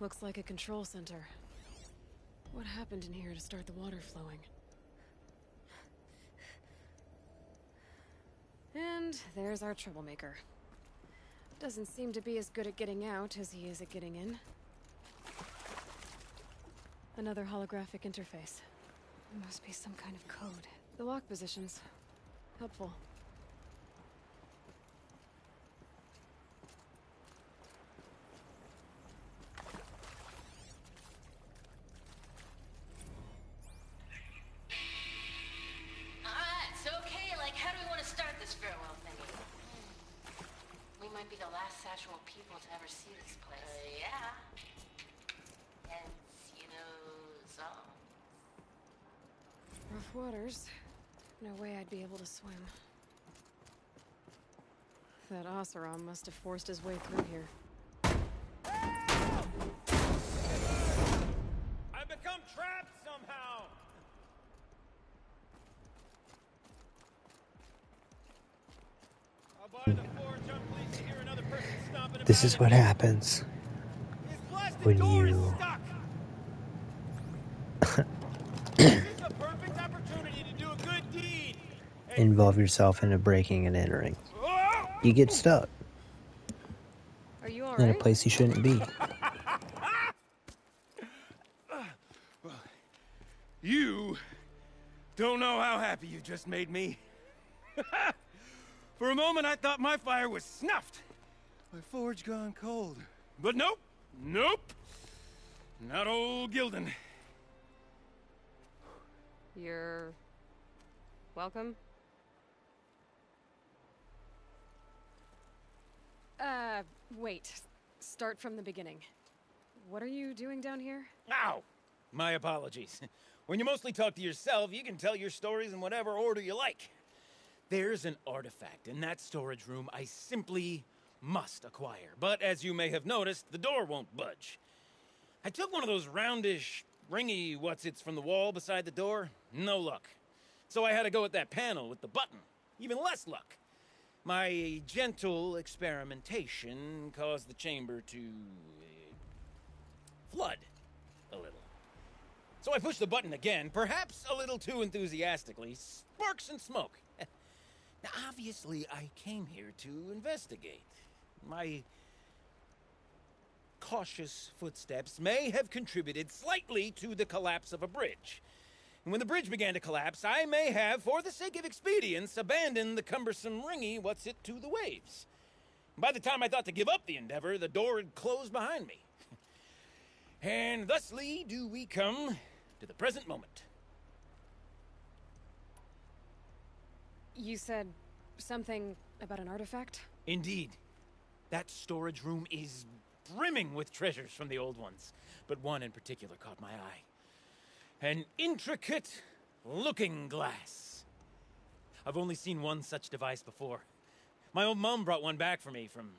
Looks like a control center. What happened in here to start the water flowing? And there's our troublemaker. Doesn't seem to be as good at getting out as he is at getting in. Another holographic interface. Must be some kind of code. The lock positions. Helpful. Alright, so okay, like how do we want to start this farewell thingy? We might be the last actual people to ever see this place. Yeah. Hence, you know, song. Rough waters. No way I'd be able to swim. That Oseram must have forced his way through here. I've become trapped somehow! I'll buy the forge, I'm pleased to hear another person stomping about. This is what happens when you This is a perfect opportunity to do a good deed. involve yourself in a breaking and entering. You get stuck Are you in a alright? place you shouldn't be. You don't know how happy you just made me. For a moment, I thought my fire was snuffed. My forge gone cold. But nope, nope. Not old Gildan. You're... welcome? Wait. Start from the beginning. What are you doing down here? Ow! My apologies. When you mostly talk to yourself, you can tell your stories in whatever order you like. There's an artifact in that storage room I simply must acquire. But as you may have noticed, the door won't budge. I took one of those roundish, ringy what's-its from the wall beside the door. No luck. So I had to go with that panel with the button. Even less luck. My gentle experimentation caused the chamber to... flood a little. So I pushed the button again, perhaps a little too enthusiastically. Sparks and smoke. Now, obviously, I came here to investigate. My cautious footsteps may have contributed slightly to the collapse of a bridge. And when the bridge began to collapse, I may have, for the sake of expedience, abandoned the cumbersome ringy what's-it to the waves. By the time I thought to give up the endeavor, the door had closed behind me. And thusly do we come to the present moment. You said something about an artifact? Indeed. That storage room is brimming with treasures from the old ones, but one in particular caught my eye. An intricate looking glass. I've only seen one such device before. My old mum brought one back for me from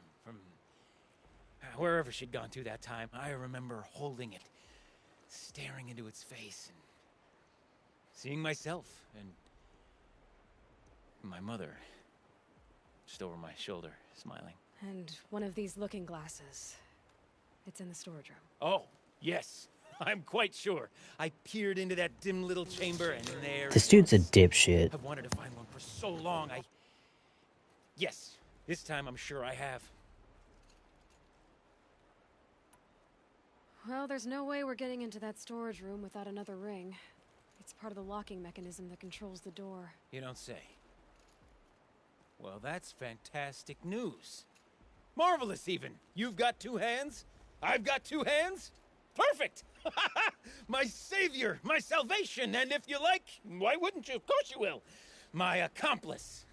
wherever she'd gone to that time. I remember holding it, staring into its face, and seeing myself, and my mother just over my shoulder, smiling. And one of these looking glasses. It's in the storage room. Oh, yes. I'm quite sure. I peered into that dim little chamber, and there This it dude's a was. dipshit. I've wanted to find one for so long. Yes, this time I'm sure I have. Well, there's no way we're getting into that storage room without another ring. It's part of the locking mechanism that controls the door. You don't say. Well, that's fantastic news. Marvelous, even. You've got 2 hands. I've got 2 hands. Perfect! My savior, my salvation, and if you like, why wouldn't you? Of course you will. My accomplice.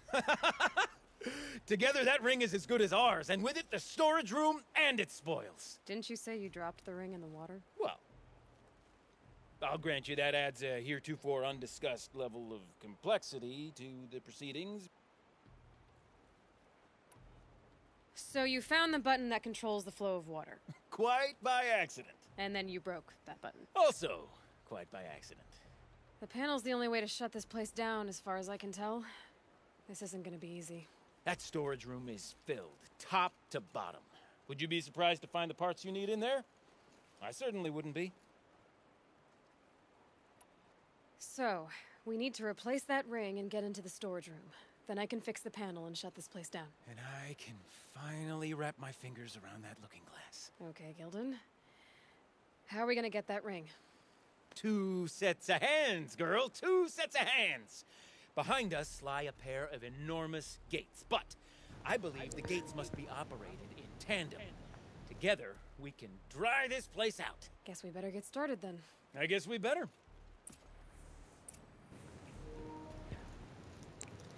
Together, that ring is as good as ours, and with it, the storage room and its spoils. Didn't you say you dropped the ring in the water? Well, I'll grant you that adds a heretofore undiscussed level of complexity to the proceedings. So you found the button that controls the flow of water. Quite by accident. And then you broke that button. Also, quite by accident. The panel's the only way to shut this place down, as far as I can tell. This isn't gonna be easy. That storage room is filled, top to bottom. Would you be surprised to find the parts you need in there? I certainly wouldn't be. So, we need to replace that ring and get into the storage room. Then I can fix the panel and shut this place down. And I can finally wrap my fingers around that looking glass. Okay, Gilden. How are we gonna get that ring? 2 sets of hands, girl. 2 sets of hands. Behind us lie a pair of enormous gates, but I believe the gates must be operated in tandem. Together, we can dry this place out. Guess we better get started then. I guess we better.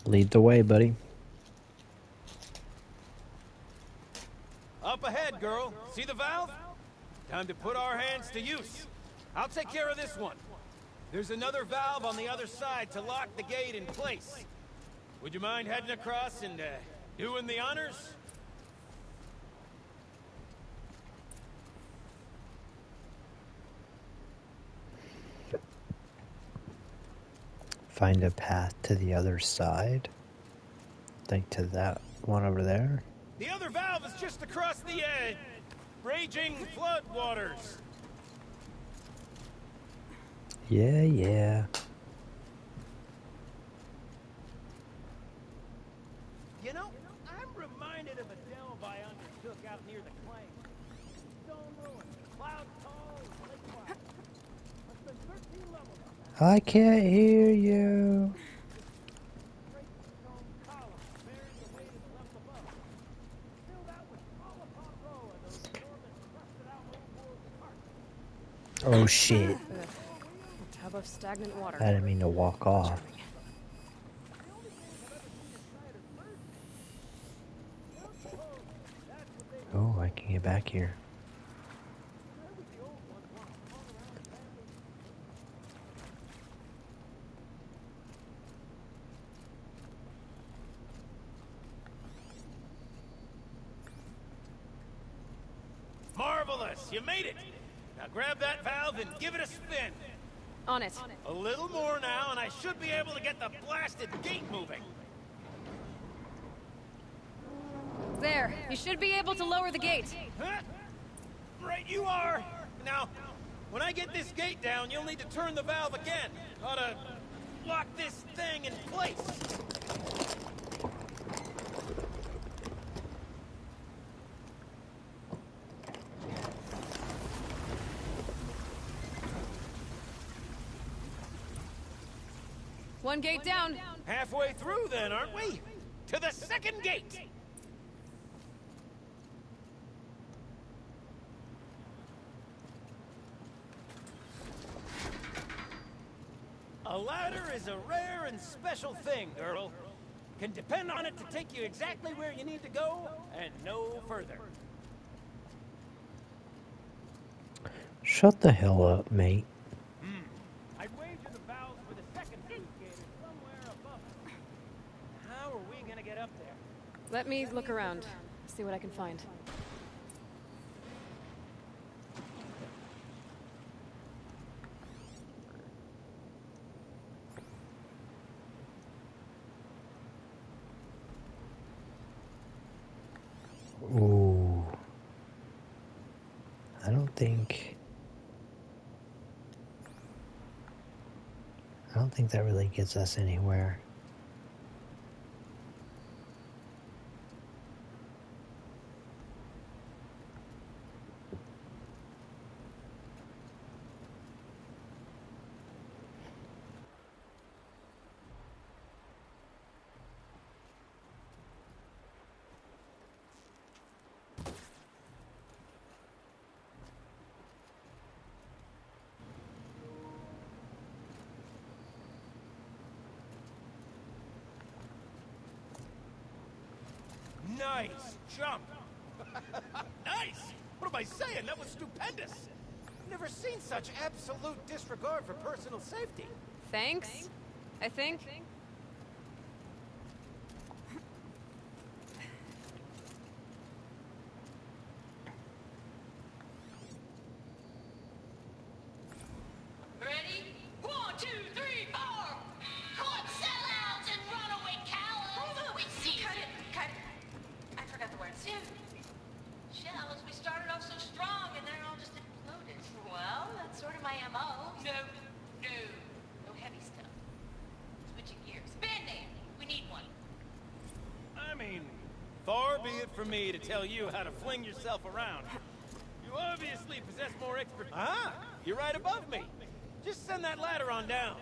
Lead the way, buddy. Up ahead, girl. See the valve? Time to put our hands to use. I'll take care of this one. There's another valve on the other side to lock the gate in place. Would you mind heading across and doing the honors? Find a path to the other side. Think to that one over there. The other valve is just across the raging flood waters. Yeah, yeah. You know, I'm reminded of a delve I undertook out near the claim. Stone ruins, cloud tall, lake wide. I spent 13 levels on that. I can't hear you. Great stone columns bearing the weight of the level above. Filled out with all upon row of those enormous rusted out old world parts. Oh shit. A tub of stagnant water. I didn't mean to walk off. Oh, I can get back here. Marvelous! You made it! Now grab that valve and give it a spin. On it. A little more now, and I should be able to get the blasted gate moving. There. You should be able to lower the gate. Huh? Right you are! Now, when I get this gate down, you'll need to turn the valve again. Ought to lock this thing in place. One gate down. Halfway through then, aren't we? To the second gate! A ladder is a rare and special thing, girl. Can depend on it to take you exactly where you need to go, and no further. Shut the hell up, mate. I'd wager the valves for the second gate is somewhere above us. How are we gonna get up there? Let me look around. See what I can find. Ooh. I don't think I don't think that really gets us anywhere. Nice jump! Nice! What am I saying? That was stupendous! Never seen such absolute disregard for personal safety. Thanks, I think. Ready? 1, 2, 3, 4! Court sellouts and runaway cowards! We see it! Cut it. I forgot the words. Shells, we started off so strong and then it all just imploded. Well, that's sort of my MO. No heavy stuff. Switching gears. Band-aid! We need one. I mean, far be it from me to tell you how to fling yourself around. You obviously possess more expert. Ah, you're right above me. Just send that ladder on down.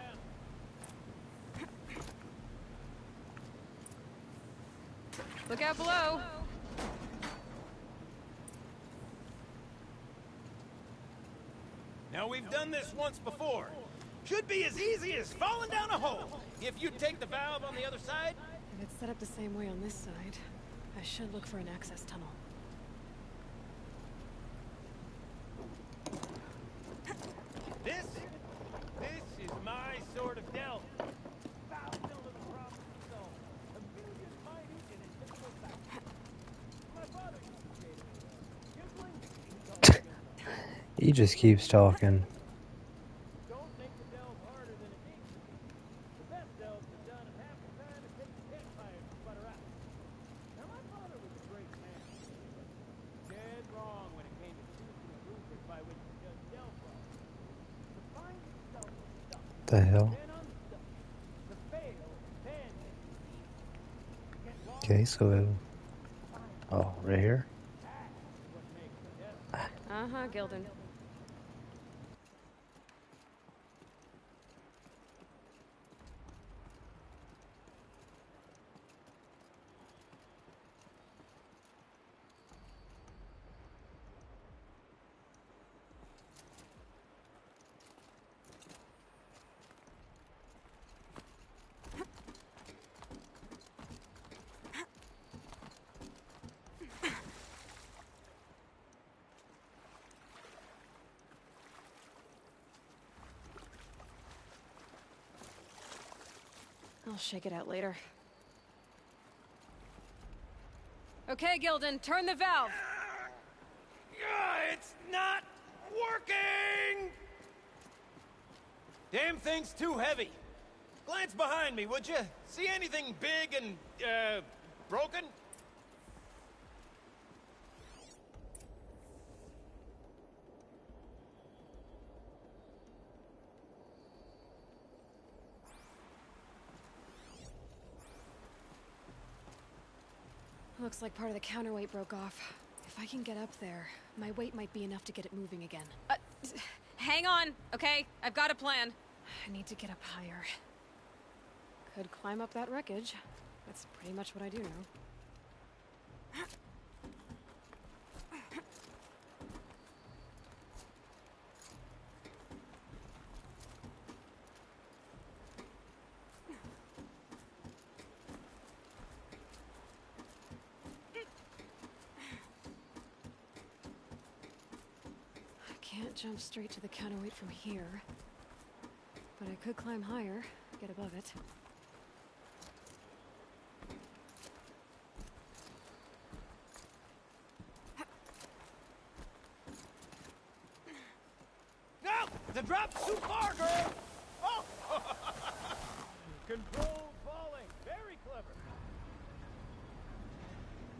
Look out below. Now, we've done this once before. Should be as easy as falling down a hole. If you take the valve on the other side... If it's set up the same way on this side, I should look for an access tunnel. This is my sort of delve. Valve built of the problem to solve. A million minute in a typical fact. My father used to say to me, He just keeps talking. don't make the delve harder than it needs to be. The best delves are done in half the time it takes campfires to sputter out. Now, my father was a great man, but dead wrong when it came to choosing a rubric by which to judge delve wells. To find yourself stuck, The hell? then unstuck. To fail, then succeed. To get lost, Okay, so... Oh, right here? what makes the delve. Uh-huh, Gildan. I'll shake it out later. Okay, Gildan, turn the valve. It's not working! Damn thing's too heavy. Glance behind me, would you? See anything big and, broken? Looks like part of the counterweight broke off. If I can get up there, my weight might be enough to get it moving again. Hang on, okay? I've got a plan. I need to get up higher. Could climb up that wreckage. That's pretty much what I do now. Can't jump straight to the counterweight from here, but I could climb higher, get above it. No! The drop's too far, girl! Oh! Controlled falling. Very clever.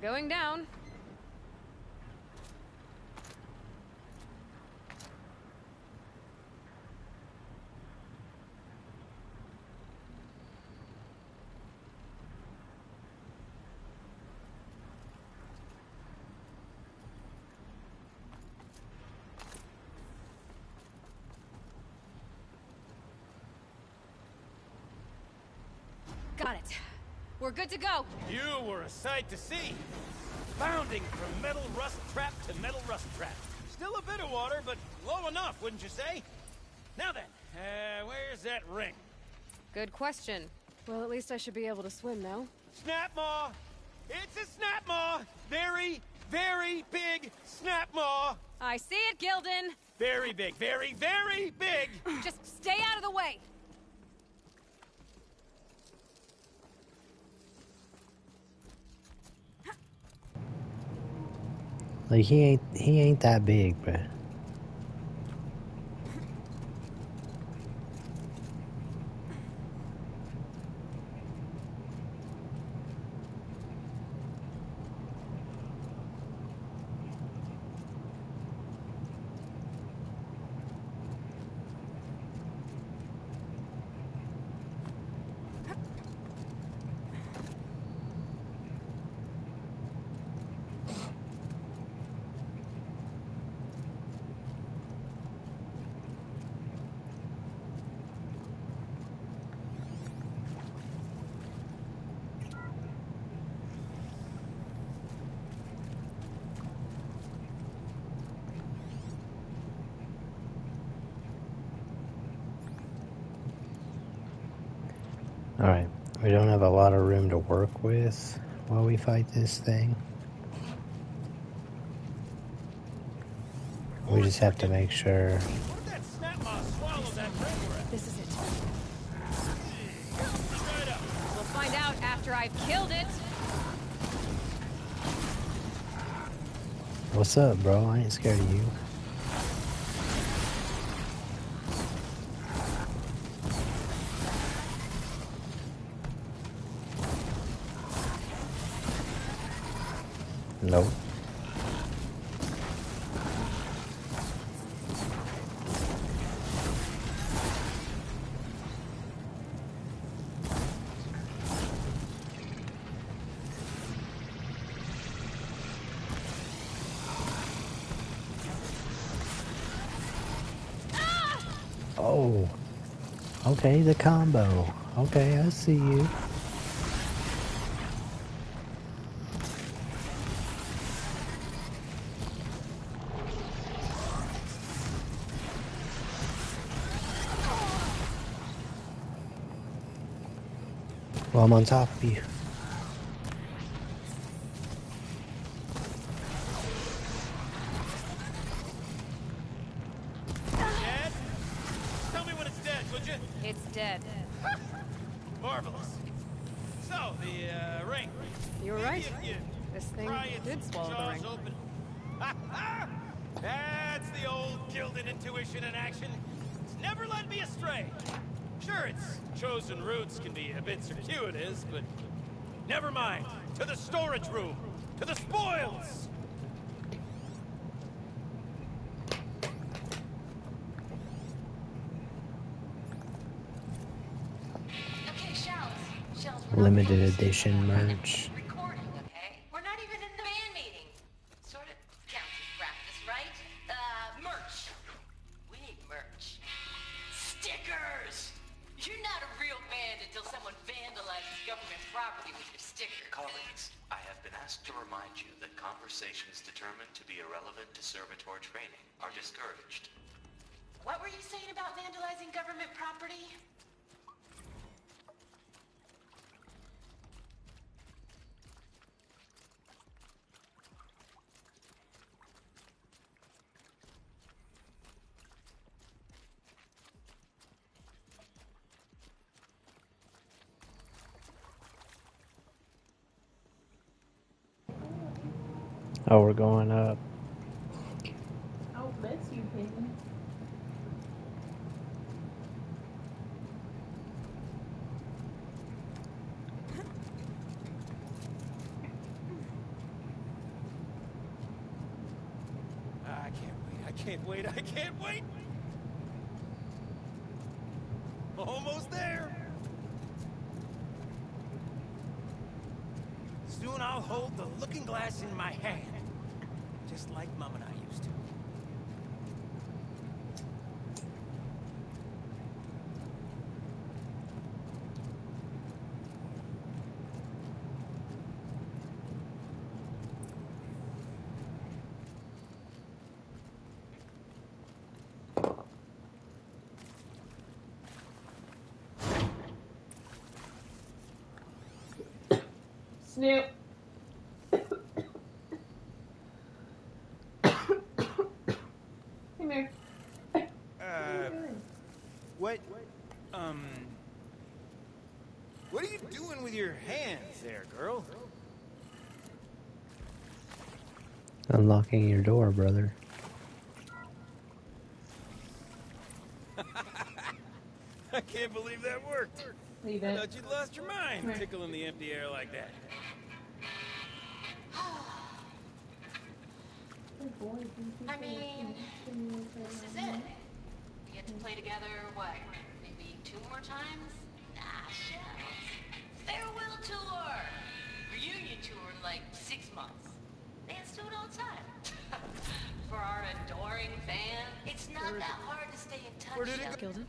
Going down. Got it. We're good to go. You were a sight to see. Bounding from metal rust trap to metal rust trap. Still a bit of water, but low enough, wouldn't you say? Now then, where's that ring? Good question. Well, at least I should be able to swim now. Snap maw! It's a snap maw! Very, very big snap maw! I see it, Gildan! Very big, very, very big! Just stay out of the way! Like he ain't that big, bruh. Alright, we don't have a lot of room to work with while we fight this thing. We just have to make sure. This is it. We'll find out after I've killed it. What's up, bro? I ain't scared of you. Nope. Oh. Okay, the combo. Okay, I see you. Well, I'm on top of you. Dead? Tell me when it's dead, would you? It's dead. Marvelous. So, the ring. You were right. This thing did swallow the ring. Open. That's the old gilded intuition in action. It's never led me astray. Sure, its chosen routes can be a bit circuitous, but never mind. To the storage room. To the spoils. Okay, Shells, Limited edition merch. recording, okay? We're not even in the band meeting. Sort of counts as practice, right? Merch. We need merch. Stickers! You're not a real band until someone vandalizes government property with your sticker. Colleagues, I have been asked to remind you that conversations determined to be irrelevant to servitor training are discouraged. What were you saying about vandalizing government property? Oh, we're going up. Oh, bless you, Peyton. I can't wait, I can't wait, I can't wait! Almost there! Soon I'll hold the looking glass in my hand. Just like Mom and I used to. Snoop. Come here. What are you doing? What? What are you doing with your hands there, girl? Unlocking your door, brother. I can't believe that worked. Leave I it. thought you'd lost your mind Come here. tickling the empty air like that. Good boy. I mean, this is it. We get to play together, what, maybe 2 more times? Nah, shells. Farewell tour! Reunion tour in like 6 months. Fans do it all the time. For our adoring fan, it's not that hard to stay in touch. Where did it go? Gilden?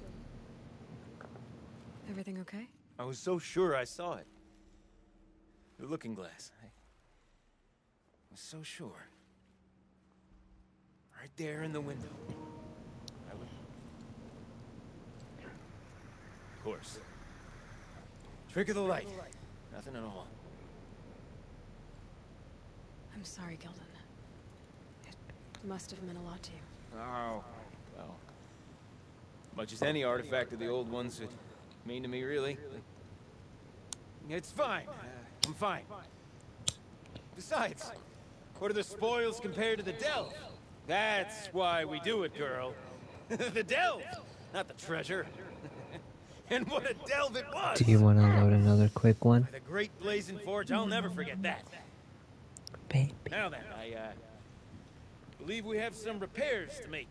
Everything okay? I was so sure I saw it. The looking glass. I was so sure. Right there in the window. I would... Of course. Trick of the light. Nothing at all. I'm sorry, Gilden. It must have meant a lot to you. Oh, well. Much as any artifact of the old ones would mean to me, really. It's fine. I'm fine. Besides, what are the spoils compared to the delve? That's why we do it, girl. The delve, not the treasure. And what a delve it was! Do you want to load another quick one? By the great blazing forge, I'll never forget that. Baby. Now then, I believe we have some repairs to make.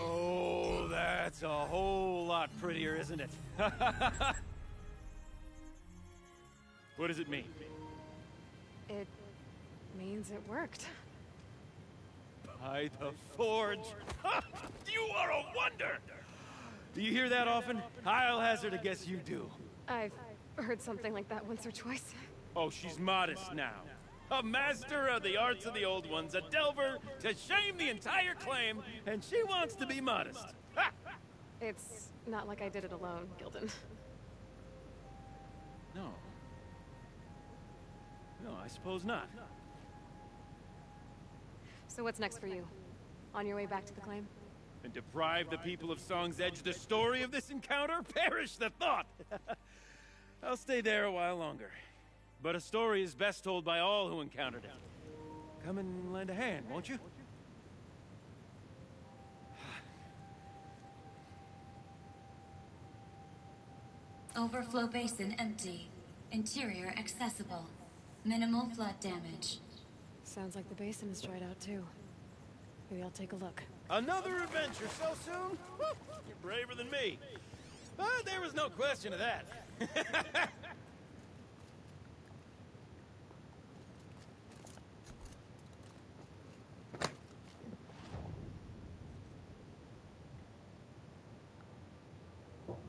Oh, that's a whole lot prettier, isn't it? What does it mean? It means it worked. By the forge! You are a wonder! Do you hear that often? I'll hazard a guess you do. I've heard something like that once or twice. Oh, she's modest now. A master of the arts of the old ones, a delver to shame the entire claim, and she wants to be modest. Ha! It's not like I did it alone, Gilden. No. No, I suppose not. So what's next for you? On your way back to the claim? And deprive the people of Song's Edge the story of this encounter? Perish the thought! I'll stay there a while longer. But a story is best told by all who encountered it. Come and lend a hand, won't you? Overflow basin empty. Interior accessible. Minimal flood damage. Sounds like the basin is dried out too. Maybe I'll take a look. Another adventure so soon? You're braver than me. But there was no question of that.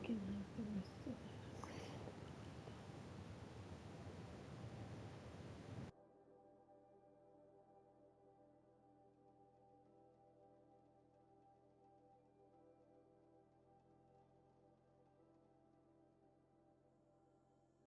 Can I have the rest of that?